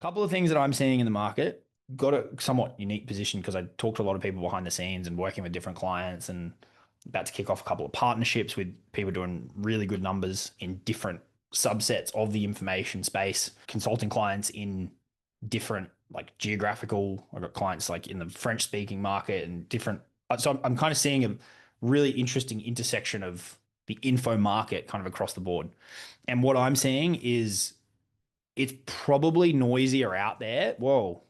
couple of things that I'm seeing in the market. Got a somewhat unique position because I talk to a lot of people behind the scenes and working with different clients and about to kick off a couple of partnerships with people doing really good numbers in different subsets of the information space, consulting clients in different like geographical. I've got clients like in the French speaking market and different. So I'm kind of seeing a really interesting intersection of the info market kind of across the board. And what I'm seeing is it's probably noisier out there. Whoa,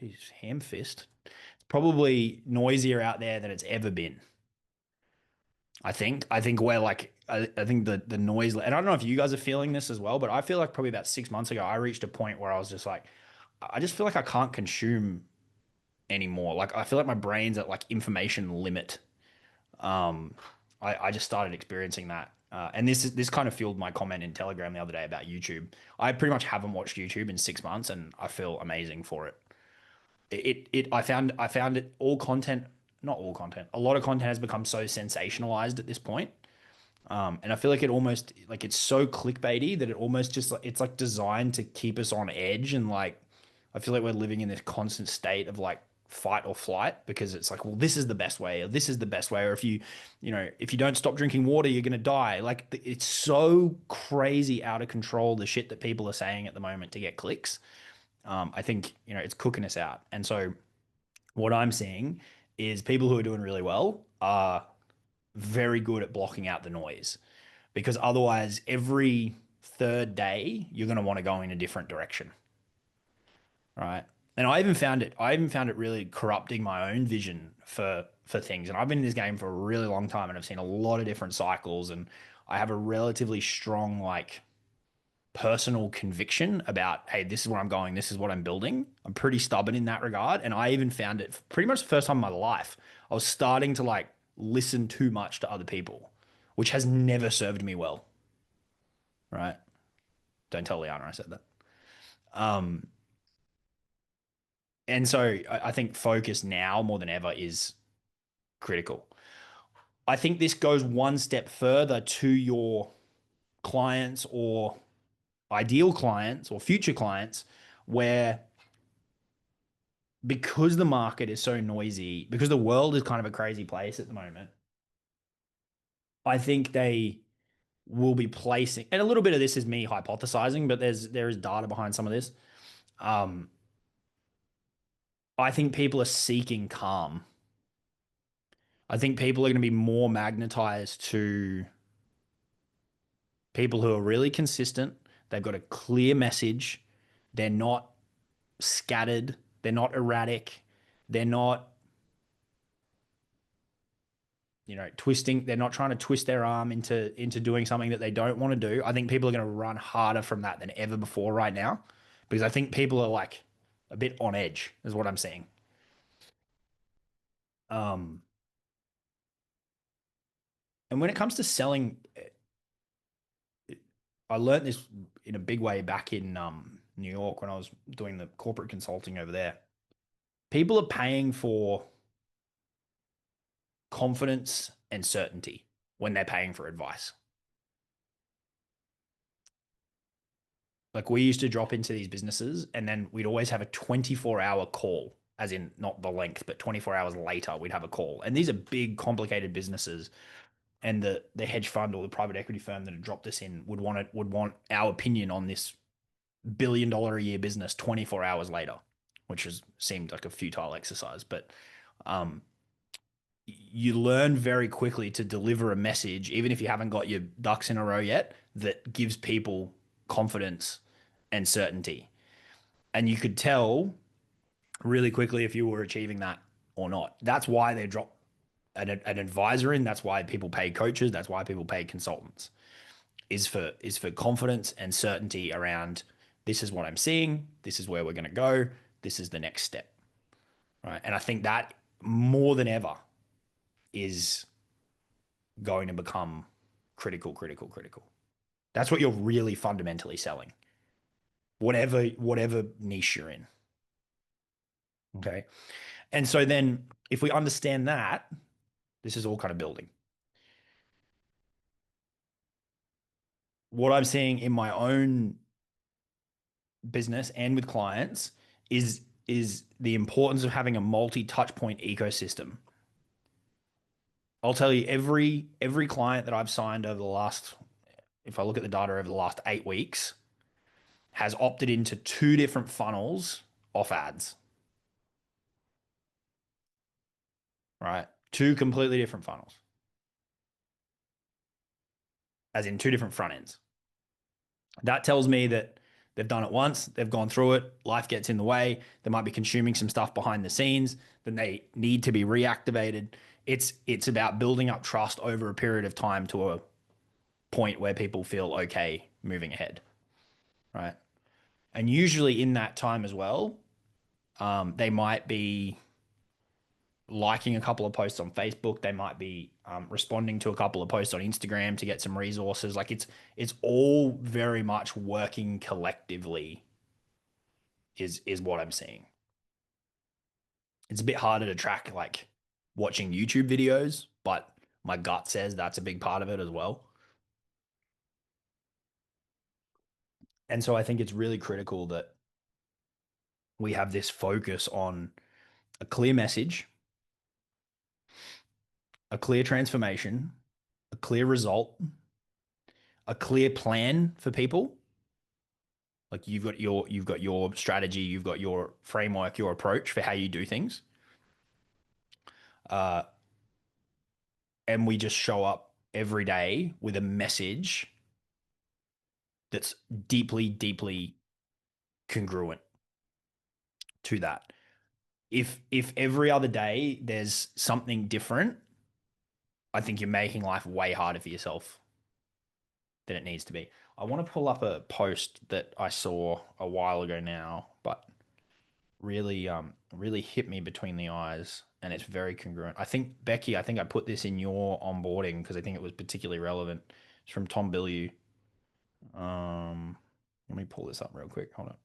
jeez, ham fist. It's probably noisier out there than it's ever been. I think we're like I think the noise, and I don't know if you guys are feeling this as well, but I feel like probably about 6 months ago I reached a point where I was just like, I just feel like I can't consume anymore. Like I feel like my brain's at like information limit. Um, I just started experiencing that. And this kind of fueled my comment in Telegram the other day about YouTube. I pretty much haven't watched YouTube in 6 months, and I feel amazing for it. I found it all content, not all content. A lot of content has become so sensationalized at this point. And I feel like it almost like it's so clickbaity that it almost just like it's like designed to keep us on edge and like I feel like we're living in this constant state of like fight or flight because it's like, well, this is the best way, or this is the best way, or if you don't stop drinking water, you're gonna die. Like it's so crazy out of control the shit that people are saying at the moment to get clicks. I think it's cooking us out, and so what I'm seeing is people who are doing really well are very good at blocking out the noise because otherwise every third day you're going to want to go in a different direction, right? And I even found it really corrupting my own vision for things. And I've been in this game for a really long time and I've seen a lot of different cycles and I have a relatively strong like personal conviction about, hey, this is where I'm going, this is what I'm building. I'm pretty stubborn in that regard. And I even found it pretty much the first time in my life. I was starting to like listen too much to other people, which has never served me well, right? Don't tell Liana I said that. Um, and so I think focus now more than ever is critical. I think this goes one step further to your clients or ideal clients or future clients where because the market is so noisy, because the world is kind of a crazy place at the moment, I think they will be placing, and a little bit of this is me hypothesizing, but there is data behind some of this. Um, I think people are seeking calm. I think people are going to be more magnetized to people who are really consistent. They've got a clear message. They're not scattered. They're not erratic. They're not twisting. They're not trying to twist their arm into doing something that they don't want to do. I think people are going to run harder from that than ever before right now, because I think people are like a bit on edge, is what I'm seeing. Um, and when it comes to selling, I learned this in a big way back in New York when I was doing the corporate consulting over there. People are paying for confidence and certainty when they're paying for advice. Like we used to drop into these businesses and then we'd always have a 24-hour call, as in not the length, but 24 hours later, we'd have a call. And these are big, complicated businesses. And the hedge fund or the private equity firm that had dropped us in would want our opinion on this $1 billion a year business 24 hours later, which has seemed like a futile exercise. But um, you learn very quickly to deliver a message, even if you haven't got your ducks in a row yet, that gives people confidence and certainty. And you could tell really quickly if you were achieving that or not. That's why they drop an advisor in. That's why people pay coaches. That's why people pay consultants. Is for confidence and certainty around this is what I'm seeing. This is where we're going to go. This is the next step, right? And I think that more than ever is going to become critical, critical, critical. That's what you're really fundamentally selling, whatever niche you're in. Okay. And so then if we understand that, this is all kind of building. What I'm seeing in my own business and with clients is the importance of having a multi-touch point ecosystem. I'll tell you, every client that I've signed over the last, if I look at the data over the last 8 weeks, has opted into two different funnels off ads, right? Two completely different funnels, as in two different front ends. That tells me that they've done it once, they've gone through it, life gets in the way, they might be consuming some stuff behind the scenes, then they need to be reactivated. It's about building up trust over a period of time to a point where people feel okay moving ahead, right? And usually in that time as well, they might be liking a couple of posts on Facebook. They might be responding to a couple of posts on Instagram to get some resources. Like it's all very much working collectively is what I'm seeing. It's a bit harder to track like watching YouTube videos, but my gut says that's a big part of it as well. And so I think it's really critical that we have this focus on a clear message, a clear transformation, a clear result, a clear plan for people. Like you've got your strategy, you've got your framework, your approach for how you do things. Uh, and we just show up every day with a message that's deeply, deeply congruent to that. If every other day there's something different, I think you're making life way harder for yourself than it needs to be. I want to pull up a post that I saw a while ago now, but really hit me between the eyes and it's very congruent. I think Becky, I think I put this in your onboarding because I think it was particularly relevant. It's from Tom Billieu. Let me pull this up real quick. Hold on.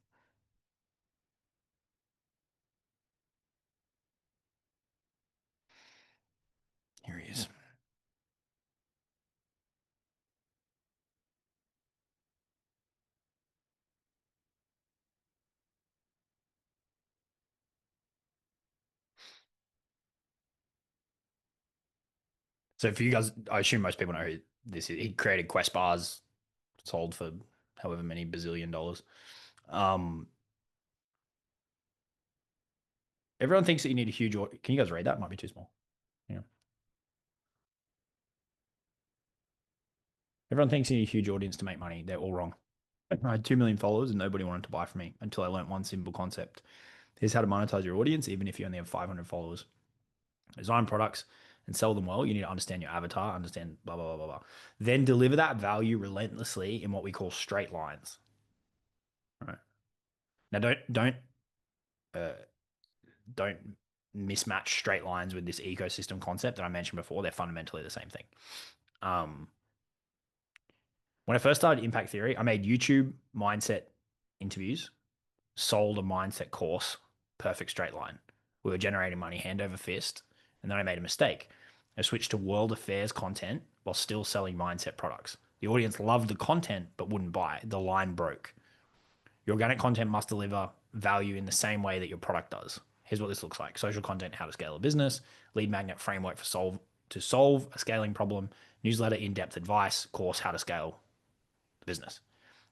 Here he is. So for you guys, I assume most people know who this is. He created Quest bars, sold for however many bazillion dollars. Um, Everyone thinks that you need a huge. Can you guys read that? It might be too small. Yeah. Everyone thinks you need a huge audience to make money. They're all wrong. I had 2 million followers and nobody wanted to buy from me until I learned one simple concept. Here's how to monetize your audience, even if you only have 500 followers. Design products and sell them well. You need to understand your avatar, understand blah, blah, blah, blah, blah. Then deliver that value relentlessly in what we call straight lines. Right. Now, uh, don't mismatch straight lines with this ecosystem concept that I mentioned before. They're fundamentally the same thing. Um, when I first started Impact Theory, I made YouTube mindset interviews, sold a mindset course, perfect straight line. We were generating money hand over fist, and then I made a mistake. I switched to world affairs content while still selling mindset products. The audience loved the content but wouldn't buy. The line broke. Your organic content must deliver value in the same way that your product does. Here's what this looks like: social content, how to scale a business; lead magnet framework for solve a scaling problem; newsletter, in-depth advice; course, how to scale the business.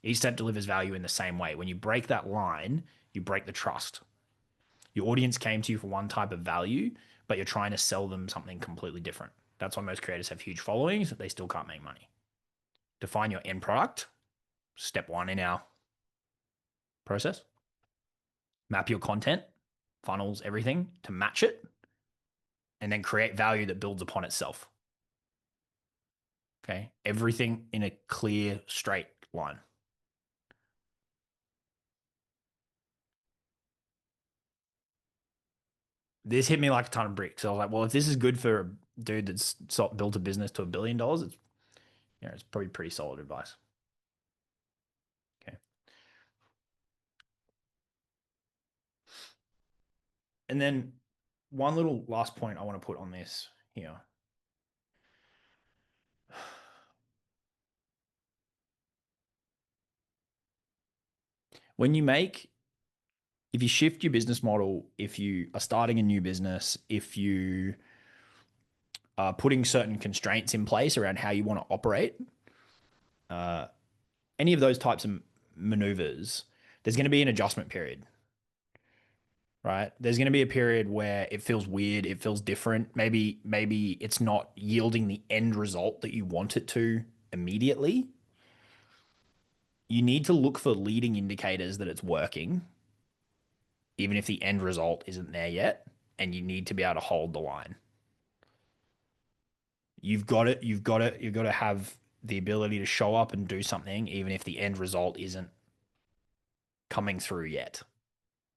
Each step delivers value in the same way. When you break that line, you break the trust. Your audience came to you for one type of value, but you're trying to sell them something completely different. That's why most creators have huge followings, they still can't make money. Define your end product, step one in our process. Map your content, funnels, everything to match it, and then create value that builds upon itself. Okay. Everything in a clear, straight line. This hit me like a ton of bricks. So I was like, well, if this is good for a dude that's built a business to $1 billion, it's probably pretty solid advice. Okay. And then one little last point I want to put on this here. when you make, if you shift your business model, if you are starting a new business, if you are putting certain constraints in place around how you want to operate, uh, any of those types of maneuvers, there's going to be an adjustment period, right? There's going to be a period where it feels weird, it feels different. Maybe it's not yielding the end result that you want it to immediately. You need to look for leading indicators that it's working, even if the end result isn't there yet, and you need to be able to hold the line. You've got to have the ability to show up and do something, even if the end result isn't coming through yet.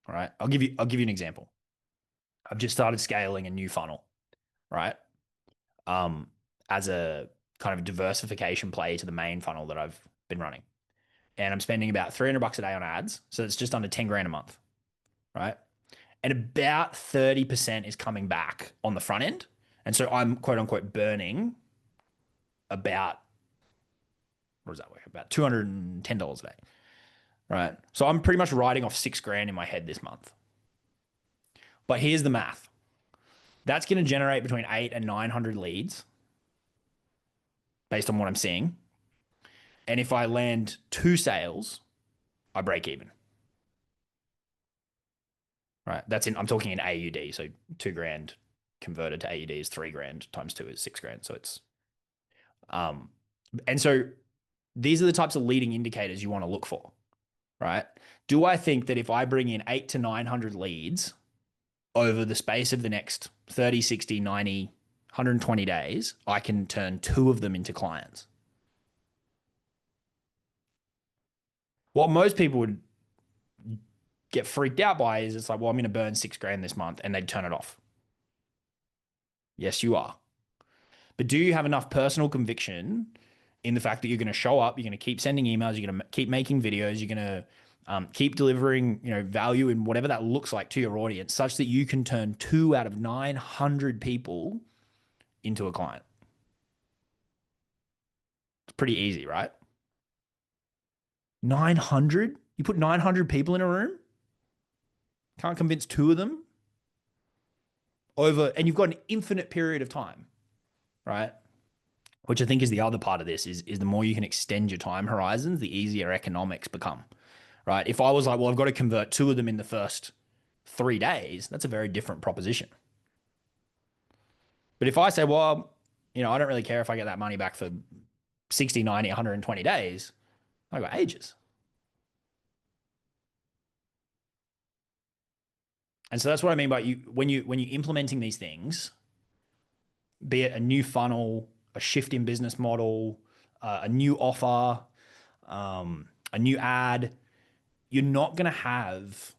All right. I'll give you an example. I've just started scaling a new funnel, right? Um, as a kind of diversification play to the main funnel that I've been running. And I'm spending about $300 a day on ads. So it's just under 10 grand a month, right? And about 30% is coming back on the front end. And so I'm quote unquote burning about, what does that work? About $210 a day, right? So I'm pretty much writing off 6 grand in my head this month. But here's the math. That's going to generate between 800 and 900 leads based on what I'm seeing. And if I land 2 sales, I break even. Right. I'm talking in AUD. So 2 grand converted to AUD is 3 grand times 2 is 6 grand. So um, and so these are the types of leading indicators you want to look for, right? Do I think that if I bring in 800 to 900 leads over the space of the next 30, 60, 90, 120 days, I can turn 2 of them into clients? What most people would get freaked out by is it's like, well, I'm going to burn 6 grand this month, and they'd turn it off. Yes, you are. But do you have enough personal conviction in the fact that you're going to show up, you're going to keep sending emails, you're going to keep making videos, you're going to keep delivering, value in whatever that looks like to your audience, such that you can turn 2 out of 900 people into a client? It's pretty easy, right? 900? You put 900 people in a room, can't convince 2 of them over, and you've got an infinite period of time, right? Which I think is the other part of this is the more you can extend your time horizons, the easier economics become, right? If I was like, well, I've got to convert 2 of them in the first 3 days, that's a very different proposition. But if I say, well, I don't really care if I get that money back for 60, 90, 120 days, I've got ages. And so that's what I mean by when you implementing these things, be it a new funnel, a shift in business model, a new offer, a new ad, you're not going to have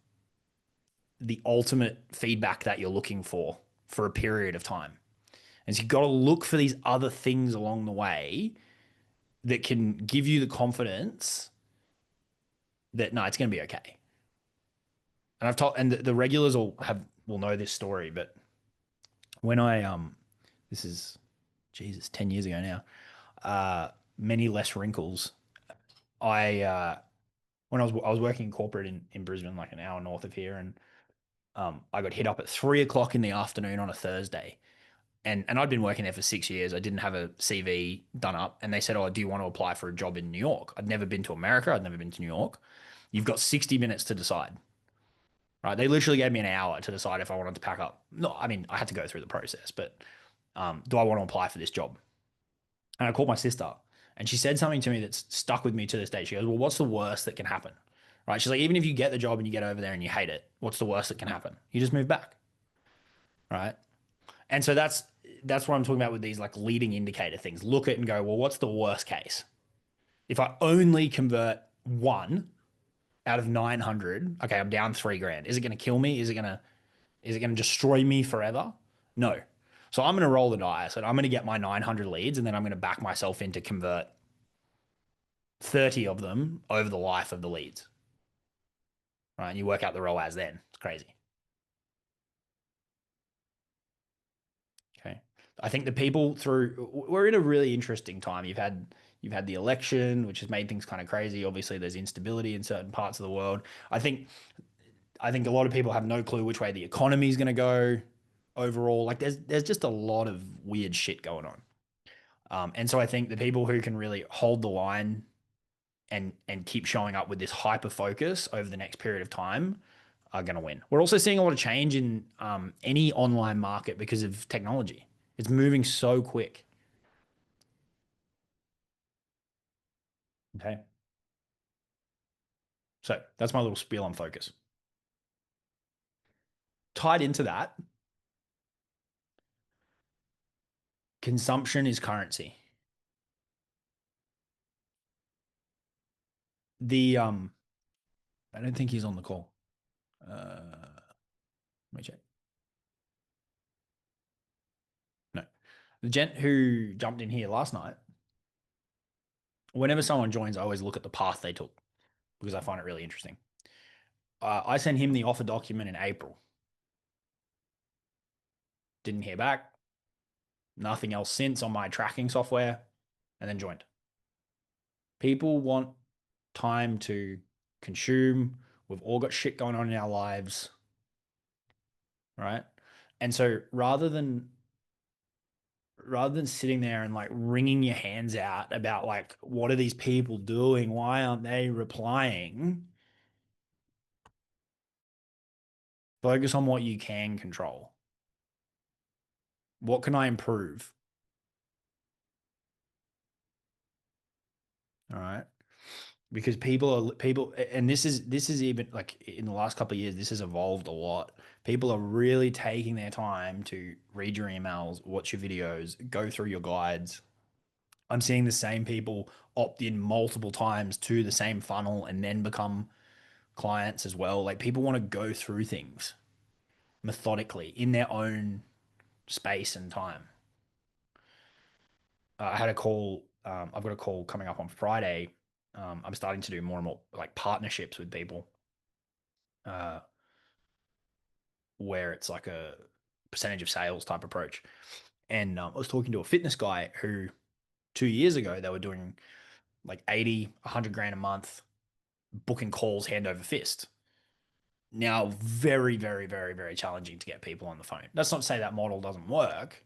the ultimate feedback that you're looking for a period of time. And so you've got to look for these other things along the way that can give you the confidence that no, it's going to be okay. And I've told, and the regulars will know this story, but when this is Jesus, 10 years ago now, many less wrinkles. I when I was working in corporate in Brisbane, like an hour north of here, and I got hit up at 3 o'clock in the afternoon on a Thursday. And I'd been working there for 6 years. I didn't have a CV done up. And they said, oh, do you want to apply for a job in New York? I'd never been to America. I'd never been to New York. You've got 60 minutes to decide, right? They literally gave me an hour to decide if I wanted to pack up. No, I mean, I had to go through the process, but do I want to apply for this job? And I called my sister, and she said something to me that's stuck with me to this day. She goes, well, what's the worst that can happen? Right? She's like, even if you get the job and you get over there and you hate it, what's the worst that can happen? You just move back. Right? And so that's what I'm talking about with these like leading indicator things. Look at and go, well, what's the worst case? If I only convert 1 out of 900, okay, I'm down 3 grand. Is it going to kill me? Is it going to destroy me forever? No. So I'm going to roll the dice and I'm going to get my 900 leads, and then I'm going to back myself in to convert 30 of them over the life of the leads. Right? And you work out the ROAS then. It's crazy. Okay. I think the people we're in a really interesting time. You've had the election, which has made things kind of crazy. Obviously, there's instability in certain parts of the world. I think I think a lot of people have no clue which way the economy is going to go overall. Like there's just a lot of weird shit going on. And so I think the people who can really hold the line and keep showing up with this hyper focus over the next period of time are going to win. We're also seeing a lot of change in any online market because of technology. It's moving so quick. Okay. So that's my little spiel on focus. Tied into that, consumption is currency. The I don't think he's on the call. Let me check. No. The gent who jumped in here last night, whenever someone joins, I always look at the path they took because I find it really interesting. I sent him the offer document in April. Didn't hear back. Nothing else since on my tracking software, and then joined. People want time to consume. We've all got shit going on in our lives, right? And so rather than sitting there and like wringing your hands out about like what are these people doing? Why aren't they replying? Focus on what you can control. What can I improve? All right. Because people and this is even like in the last couple of years this has evolved a lot. People are really taking their time to read your emails, watch your videos, go through your guides. I'm seeing the same people opt in multiple times to the same funnel and then become clients as well. Like people want to go through things methodically in their own space and time. I had a call. I've got a call coming up on Friday. I'm starting to do more and more like partnerships with people, uh, where it's like a percentage of sales type approach. And I was talking to a fitness guy who 2 years ago they were doing like 80, 100 grand a month, booking calls hand over fist. Now, very, very, very, very challenging to get people on the phone. That's not to say that model doesn't work,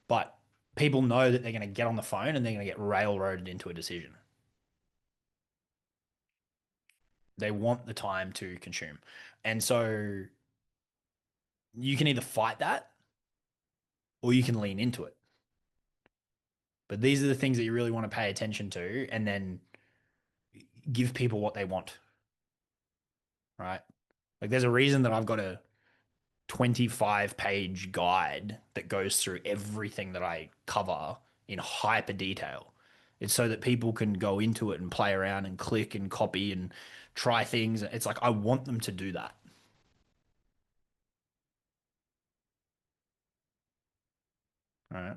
but people know that they're going to get on the phone and they're going to get railroaded into a decision. They want the time to consume. And so you can either fight that or you can lean into it. But these are the things that you really want to pay attention to and then give people what they want, right? Like there's a reason that I've got a 25-page guide that goes through everything that I cover in hyper detail. It's so that people can go into it and play around and click and copy and try things. It's like I want them to do that. All right.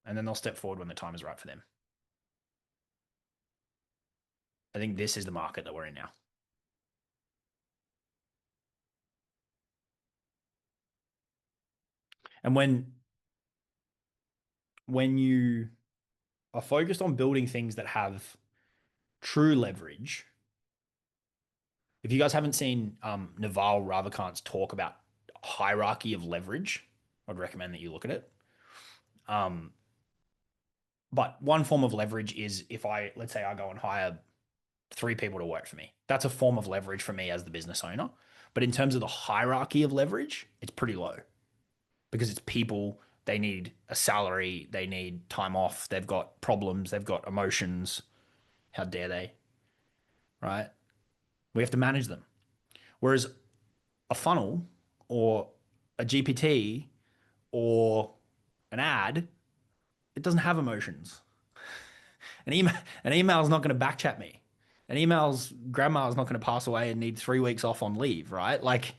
And then they'll step forward when the time is right for them. I think this is the market that we're in now. And when you are focused on building things that have true leverage, if you guys haven't seen Naval Ravikant's talk about hierarchy of leverage, I'd recommend that you look at it. Um, but one form of leverage is if let's say I go and hire three people to work for me. That's a form of leverage for me as the business owner. But in terms of the hierarchy of leverage, it's pretty low because it's people, they need a salary, they need time off, they've got problems, they've got emotions. How dare they? Right? We have to manage them. Whereas a funnel or a GPT or an ad, it doesn't have emotions. An email is not going to backchat me. An email's grandma is not going to pass away and need 3 weeks off on leave, right? Like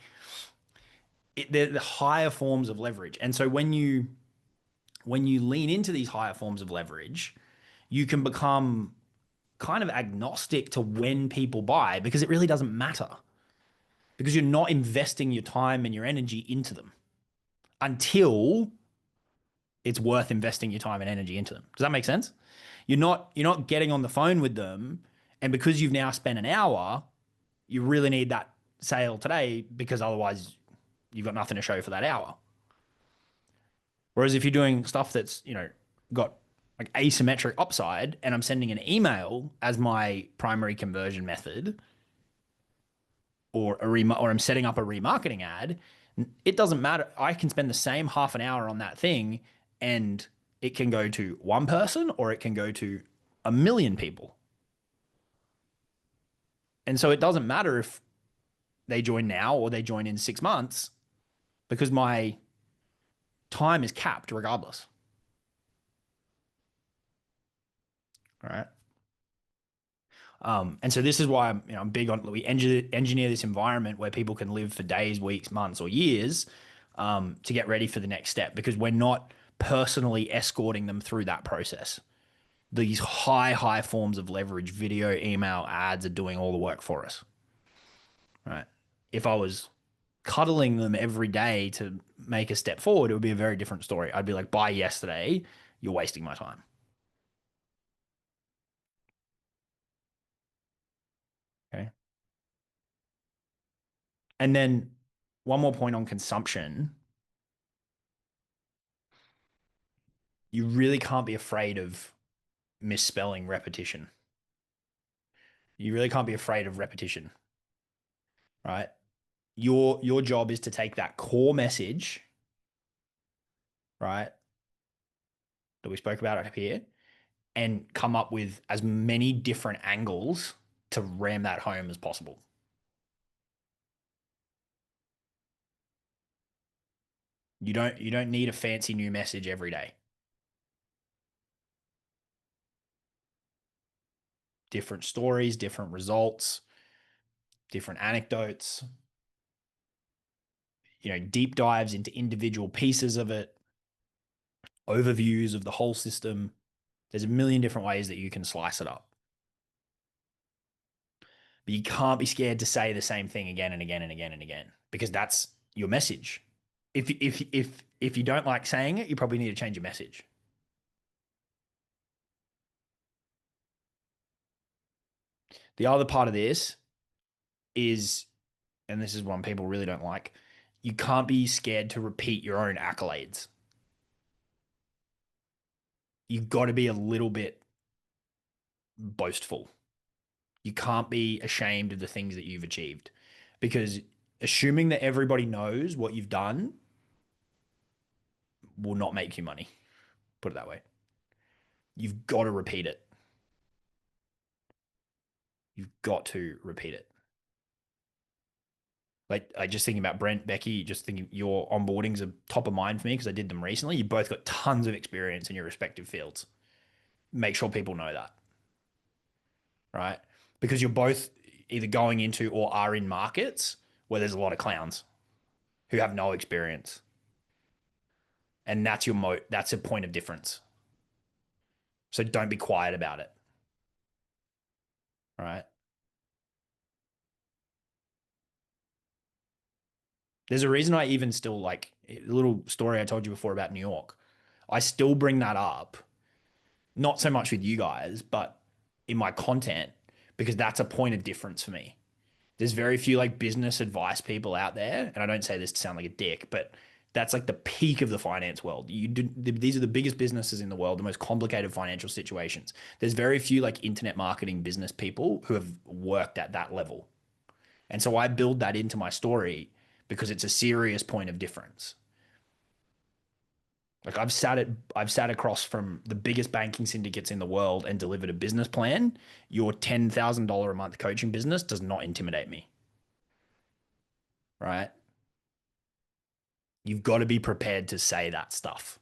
they're the higher forms of leverage. And so when you lean into these higher forms of leverage, you can become kind of agnostic to when people buy because it really doesn't matter because you're not investing your time and your energy into them until it's worth investing your time and energy into them. Does that make sense? You're not getting on the phone with them, and because you've now spent an hour, you really need that sale today because otherwise you've got nothing to show for that hour. Whereas if you're doing stuff that's, got like asymmetric upside and I'm sending an email as my primary conversion method or I'm setting up a remarketing ad, it doesn't matter. I can spend the same half an hour on that thing and it can go to one person or it can go to a million people. And so it doesn't matter if they join now or they join in 6 months because my time is capped regardless. All right. And so this is why I'm big on we engineer this environment where people can live for days, weeks, months, or years to get ready for the next step because we're not personally escorting them through that process. These high forms of leverage, video, email, ads are doing all the work for us, right? If I was cuddling them every day to make a step forward, it would be a very different story. I'd be like, buy yesterday, you're wasting my time. Okay. And then one more point on consumption. You really can't be afraid of misspelling repetition. You really can't be afraid of repetition, right? Your job is to take that core message, right, that we spoke about up here, and come up with as many different angles to ram that home as possible. You don't need a fancy new message every day. Different stories, different results, different anecdotes, deep dives into individual pieces of it, overviews of the whole system. There's a million different ways that you can slice it up. But you can't be scared to say the same thing again and again and again and again because that's your message. If you don't like saying it, you probably need to change your message. The other part of this is, and this is one people really don't like, you can't be scared to repeat your own accolades. You've got to be a little bit boastful. You can't be ashamed of the things that you've achieved because assuming that everybody knows what you've done will not make you money. Put it that way. You've got to repeat it. You've got to repeat it. Like I just thinking about Brent, Becky, just thinking your onboardings are top of mind for me because I did them recently. You both got tons of experience in your respective fields. Make sure people know that, right? Because you're both either going into or are in markets where there's a lot of clowns who have no experience. And that's that's a point of difference. So don't be quiet about it. All right. There's a reason I even still like a little story I told you before about New York. I still bring that up, not so much with you guys, but in my content, because that's a point of difference for me. There's very few like business advice people out there, and I don't say this to sound like a dick, but that's like the peak of the finance world. These are the biggest businesses in the world, the most complicated financial situations. There's very few like internet marketing business people who have worked at that level. And so I build that into my story because it's a serious point of difference. Like I've sat across from the biggest banking syndicates in the world and delivered a business plan. Your $10,000 a month coaching business does not intimidate me, right? You've got to be prepared to say that stuff.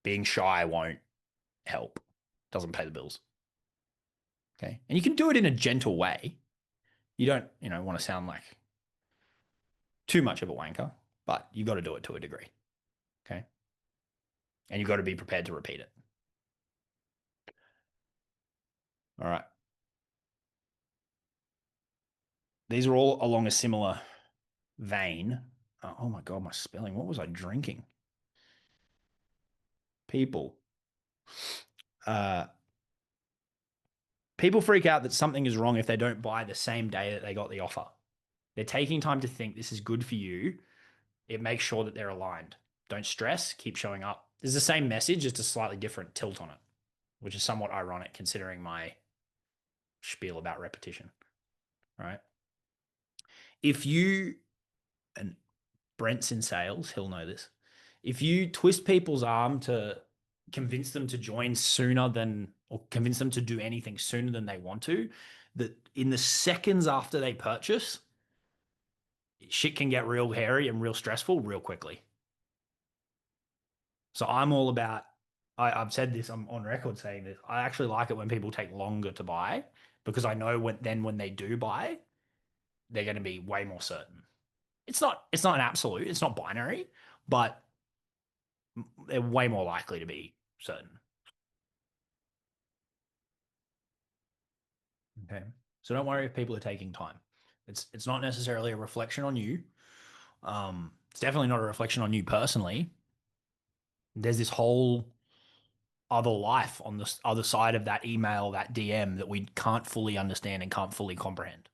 Being shy won't help. Doesn't pay the bills. Okay. And you can do it in a gentle way. You don't, want to sound like too much of a wanker, but you got to do it to a degree. Okay. And you've got to be prepared to repeat it. All right. These are all along a similar vein. Oh my God, my spelling. What was I drinking? people, uh, people freak out that something is wrong if they don't buy the same day that they got the offer. They're taking time to think this is good for you. It makes sure that they're aligned. Don't stress, keep showing up. There's the same message, just a slightly different tilt on it, which is somewhat ironic considering my spiel about repetition, right? If you, and Brent's in sales, he'll know this. If you twist people's arm to convince them to join sooner than, or convince them to do anything sooner than they want to, that in the seconds after they purchase, shit can get real hairy and real stressful real quickly. So I'm all about, I've said this, I'm on record saying this. I actually like it when people take longer to buy because I know when they do buy, they're going to be way more certain. It's not an absolute, it's not binary, but they're way more likely to be certain. Okay. So don't worry if people are taking time. It's not necessarily a reflection on you. It's definitely not a reflection on you personally. There's this whole other life on the other side of that email, that DM that we can't fully understand and can't fully comprehend.